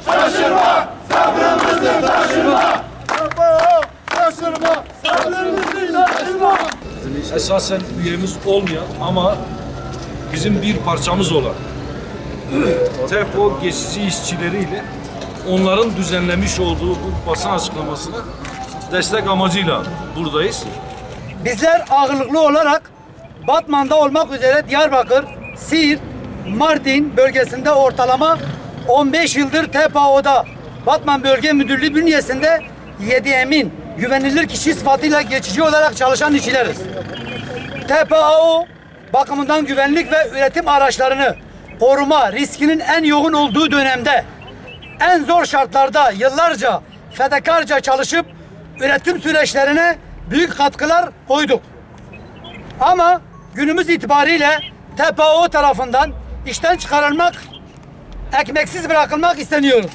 Şaşırma, sabrımızı taşırma. Şaşırma, sabrımızı taşırma. Esasen üyemiz olmayan ama bizim bir parçamız olan TEPO geçici işçileriyle onların düzenlemiş olduğu bu basın açıklamasına destek amacıyla buradayız. Bizler ağırlıklı olarak Batman'da olmak üzere Diyarbakır, Siirt, Mardin bölgesinde ortalama 15 yıldır TPAO'da Batman Bölge Müdürlüğü bünyesinde 7 emin güvenilir kişi sıfatıyla geçici olarak çalışan işçileriz. TPAO bakımından güvenlik ve üretim araçlarını koruma riskinin en yoğun olduğu dönemde en zor şartlarda yıllarca fedakarca çalışıp üretim süreçlerine büyük katkılar koyduk. Ama günümüz itibariyle TPAO tarafından işten çıkarılmak, ekmeksiz bırakılmak isteniyoruz.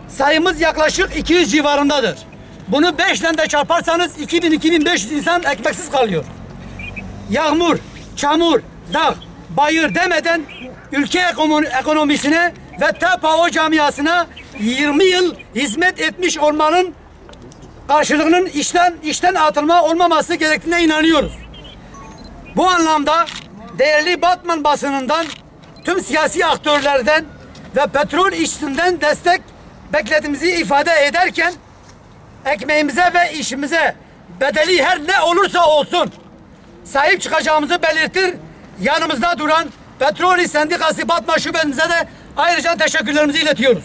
Sayımız yaklaşık 200 civarındadır. Bunu 5 ile de çarparsanız 2000-2500 insan ekmeksiz kalıyor. Yağmur, çamur, dağ, bayır demeden ülke ekonomisine ve TPAO camiasına 20 yıl hizmet etmiş olmanın karşılığının işten atılma olmaması gerektiğine inanıyoruz. Bu anlamda değerli Batman basınından, tüm siyasi aktörlerden ve petrol işçisinden destek beklediğimizi ifade ederken ekmeğimize ve işimize bedeli her ne olursa olsun sahip çıkacağımızı belirtir. Yanımızda duran Petrol İş Sendikası Batman şubemize de ayrıca teşekkürlerimizi iletiyoruz.